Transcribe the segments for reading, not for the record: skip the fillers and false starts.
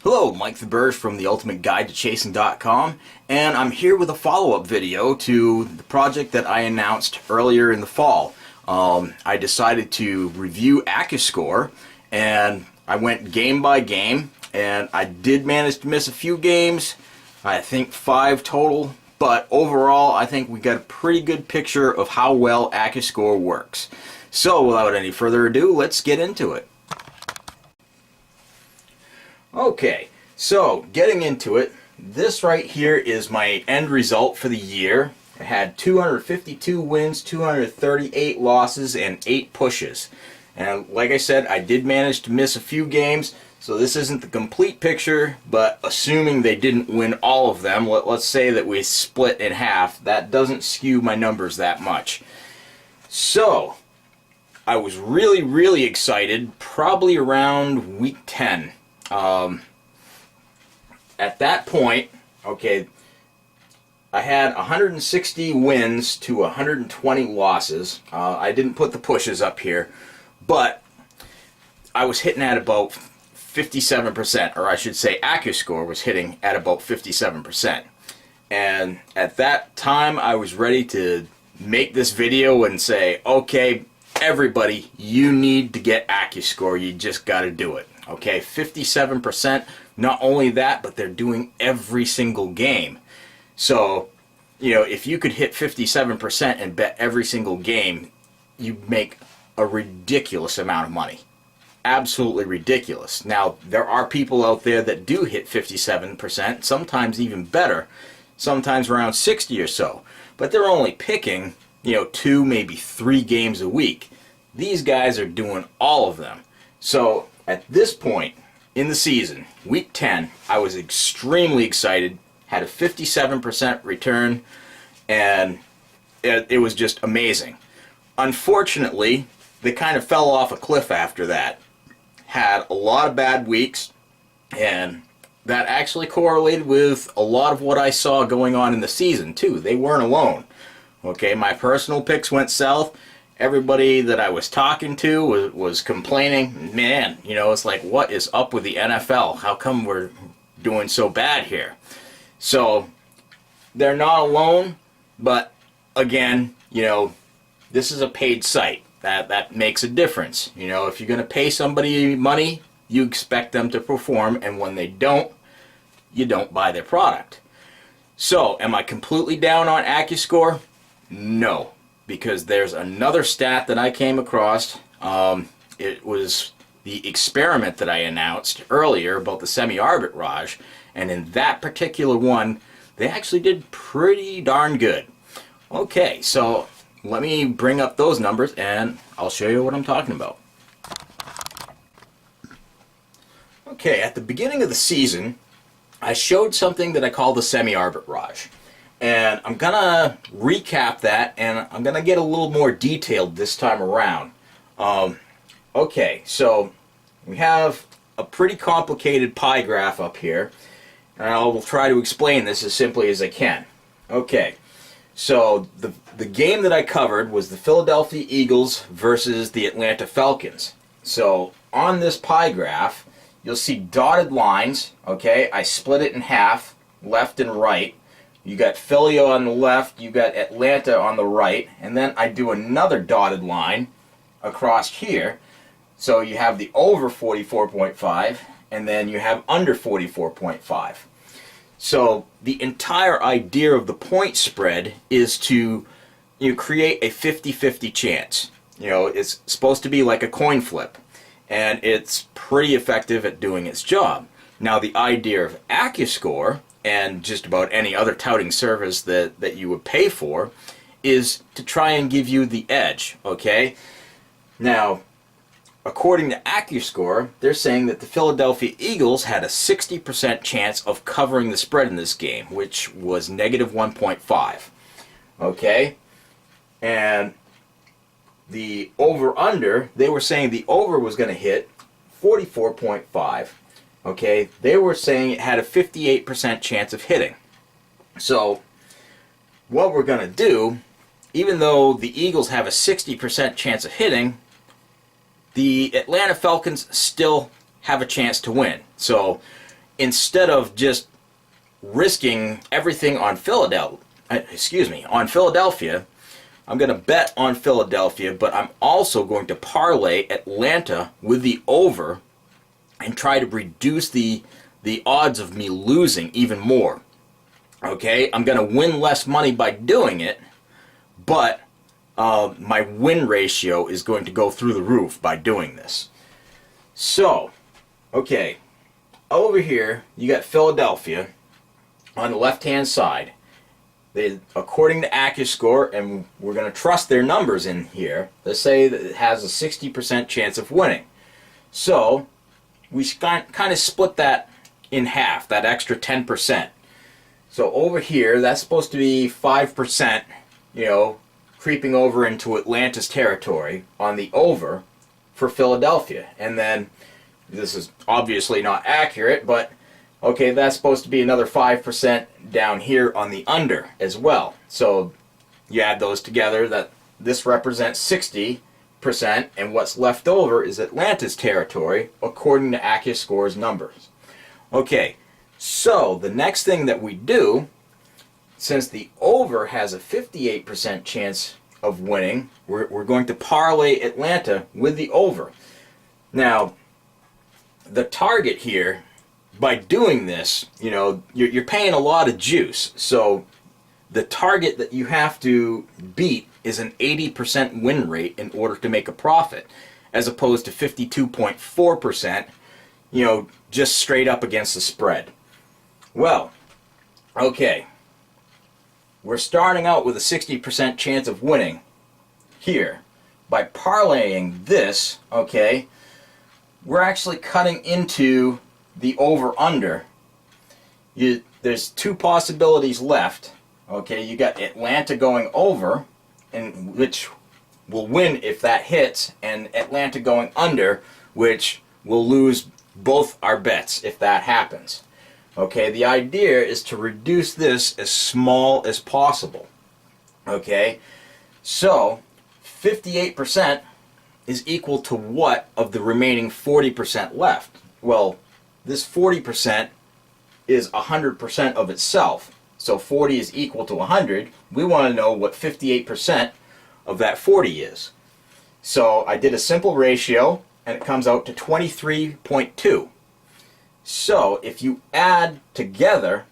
Hello, Mike the Burge from the Ultimate Guide to Chasing.com, and I'm here with a follow-up video to the project that I announced earlier in the fall. I decided to review Accuscore, and I went game by game, and I did manage to miss a few games, I think 5 total, but overall I think we got a pretty good picture of how well Accuscore works. So without any further ado, let's get into it. Okay, so getting into it, this right here is my end result for the year. I had 252 wins, 238 losses, and 8 pushes. And like I said, I did manage to miss a few games, so this isn't the complete picture, but assuming they didn't win all of them, let's say that we split in half, that doesn't skew my numbers that much. So, I was really excited, probably around week 10. At that point, okay, I had 160 wins to 120 losses. I didn't put the pushes up here, but I was hitting at about 57%, or I should say Accuscore was hitting at about 57%. And at that time, I was ready to make this video and say, okay, everybody, you need to get Accuscore. You just got to do it. Okay, 57%. Not only that, but they're doing every single game. So, you know, if you could hit 57% and bet every single game, you make a ridiculous amount of money. Absolutely ridiculous. Now, there are people out there that do hit 57%, sometimes even better, sometimes around 60 or so. But they're only picking, 2, maybe 3 games a week. These guys are doing all of them. So, at this point in the season, week 10, I was extremely excited, had a 57% return, and it was just amazing. Unfortunately, they kind of fell off a cliff after that. Had a lot of bad weeks, and that actually correlated with a lot of what I saw going on in the season, too. They weren't alone. Okay, my personal picks went south. Everybody that I was talking to was complaining, man, it's like, what is up with the NFL? How come we're doing so bad here? So, they're not alone, but again, this is a paid site. That makes a difference. If you're going to pay somebody money, you expect them to perform, and when they don't, you don't buy their product. So, am I completely down on Accuscore? No. Because there's another stat that I came across. It was the experiment that I announced earlier about the semi-arbitrage, and in that particular one, they actually did pretty darn good. Okay, so let me bring up those numbers and I'll show you what I'm talking about. Okay, at the beginning of the season, I showed something that I call the semi-arbitrage. And I'm going to recap that, and I'm going to get a little more detailed this time around. Okay, so we have a pretty complicated pie graph up here, and I will try to explain this as simply as I can. Okay, so the game that I covered was the Philadelphia Eagles versus the Atlanta Falcons. So on this pie graph, you'll see dotted lines. Okay, I split it in half, left and right. You got Philly on the left, you got Atlanta on the right, and then I do another dotted line across here. So you have the over 44.5, and then you have under 44.5. So the entire idea of the point spread is to create a 50-50 chance. It's supposed to be like a coin flip, and it's pretty effective at doing its job. Now the idea of Accuscore, and just about any other touting service that you would pay for, is to try and give you the edge, okay? Now, according to Accuscore, they're saying that the Philadelphia Eagles had a 60% chance of covering the spread in this game, which was negative 1.5, okay? And the over-under, they were saying the over was going to hit 44.5. Okay, they were saying it had a 58% chance of hitting. So, what we're going to do, even though the Eagles have a 60% chance of hitting, the Atlanta Falcons still have a chance to win. So, instead of just risking everything on Philadelphia, I'm going to bet on Philadelphia, but I'm also going to parlay Atlanta with the over and try to reduce the odds of me losing even more. Okay, I'm going to win less money by doing it, but my win ratio is going to go through the roof by doing this. So, okay, over here you got Philadelphia on the left-hand side. According to Accuscore, and we're going to trust their numbers in here, they say that it has a 60% chance of winning. So we kind of split that in half, that extra 10%. So over here, that's supposed to be 5%, creeping over into Atlanta's territory on the over for Philadelphia. And then, this is obviously not accurate, but okay, that's supposed to be another 5% down here on the under as well. So you add those together, that this represents 60%, and what's left over is Atlanta's territory according to Accuscore's numbers. Okay, so the next thing that we do, since the over has a 58% chance of winning, we're going to parlay Atlanta with the over. Now, the target here, by doing this, you're paying a lot of juice. So the target that you have to beat is an 80% win rate in order to make a profit, as opposed to 52.4%, just straight up against the spread. Well, okay, we're starting out with a 60% chance of winning here. By parlaying this, okay, we're actually cutting into the over-under. There's two possibilities left. Okay, you got Atlanta going over, and which will win if that hits, and Atlanta going under, which will lose both our bets if that happens. Okay, the idea is to reduce this as small as possible. Okay, so 58% is equal to what of the remaining 40% left? Well, this 40% is 100% of itself. So 40 is equal to 100. We want to know what 58% of that 40 is. So I did a simple ratio, and it comes out to 23.2. So if you add together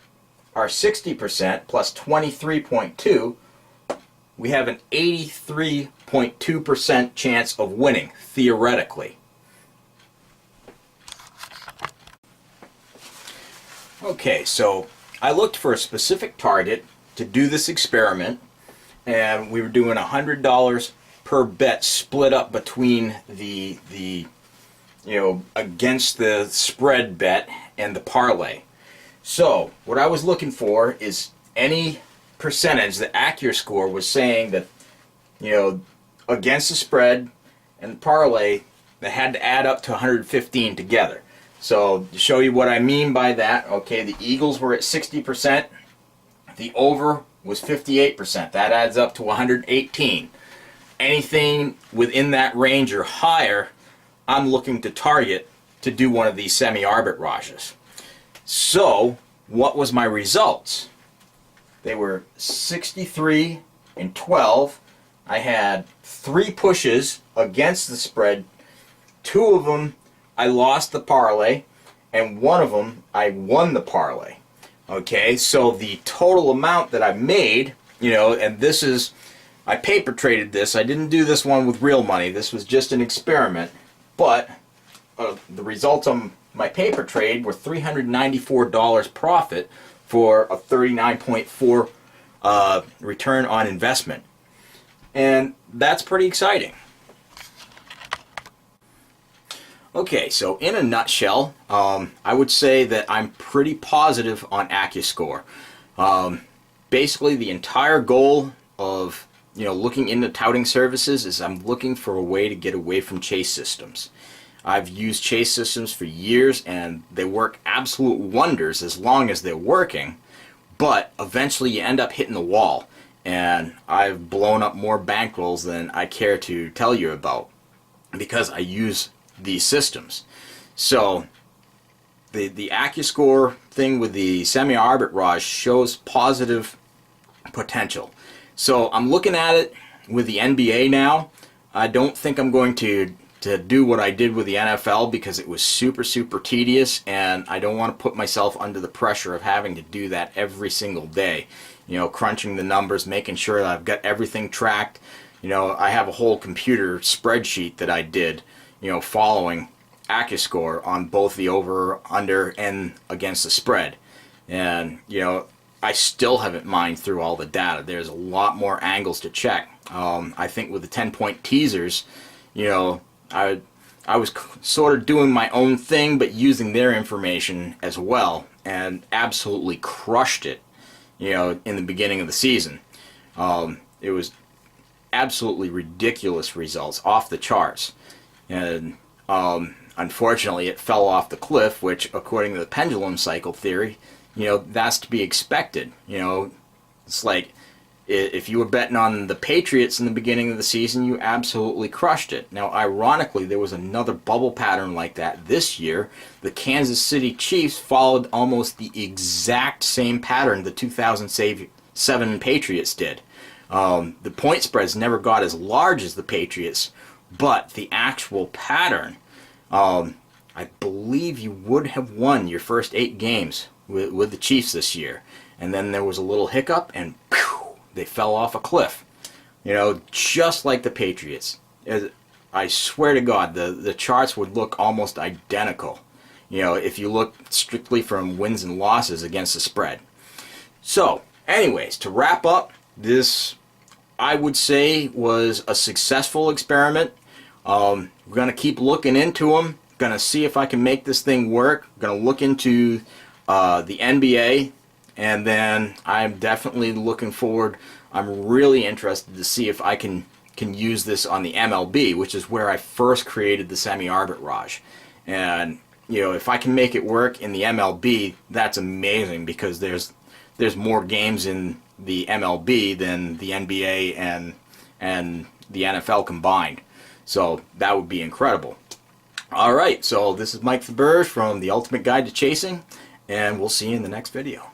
our 60% plus 23.2, we have an 83.2% chance of winning, theoretically. Okay, so I looked for a specific target to do this experiment, and we were doing $100 per bet split up between the against the spread bet and the parlay. So what I was looking for is any percentage that Accuscore was saying that against the spread and the parlay, they had to add up to 115 together. So to show you what I mean by that, okay, the Eagles were at 60%, the over was 58%. That adds up to 118. Anything within that range or higher, I'm looking to target to do one of these semi-arbitrages. So what was my results? They were 63 and 12. I had 3 pushes against the spread. 2 of them I lost the parlay, and 1 of them I won the parlay. Okay, so the total amount that I made, and this is, I paper traded this. I didn't do this one with real money. This was just an experiment. But the results on my paper trade were $394 profit for a 39.4 return on investment. And that's pretty exciting. Okay, so in a nutshell, I would say that I'm pretty positive on Accuscore. Basically, the entire goal of looking into touting services is I'm looking for a way to get away from chase systems. I've used chase systems for years, and they work absolute wonders as long as they're working, but eventually you end up hitting the wall, and I've blown up more bankrolls than I care to tell you about because I use these systems. So the Accuscore thing with the semi-arbitrage shows positive potential. So I'm looking at it with the NBA now. I don't think I'm going to do what I did with the NFL because it was super tedious, and I don't want to put myself under the pressure of having to do that every single day. You know, crunching the numbers, making sure that I've got everything tracked. You know, I have a whole computer spreadsheet that I did, you know, following Accuscore on both the over, under, and against the spread. And, you know, I still haven't mined through all the data. There's a lot more angles to check. I think with the 10-point teasers, you know, I was sort of doing my own thing, but using their information as well, and absolutely crushed it, you know, in the beginning of the season. It was absolutely ridiculous results, off the charts. And unfortunately, it fell off the cliff, which, according to the pendulum cycle theory, you know, that's to be expected. You know, it's like, if you were betting on the Patriots in the beginning of the season, you absolutely crushed it. Now, ironically, there was another bubble pattern like that this year. The Kansas City Chiefs followed almost the exact same pattern the 2007 Patriots did. The point spreads never got as large as the Patriots, but the actual pattern, I believe you would have won your first 8 games with the Chiefs this year. And then there was a little hiccup, and phew, they fell off a cliff. You know, just like the Patriots. I swear to God, the charts would look almost identical, you know, if you look strictly from wins and losses against the spread. So, anyways, to wrap up, this, I would say, was a successful experiment. We're going to keep looking into them. Going to see if I can make this thing work. Going to look into the NBA. And then I'm definitely looking forward. I'm really interested to see if I can use this on the MLB, which is where I first created the semi-arbitrage. And, you know, if I can make it work in the MLB, that's amazing, because there's more games in the MLB than the NBA and the NFL combined. So that would be incredible. All right, so this is Mike the Burge from The Ultimate Guide to Chasing, and we'll see you in the next video.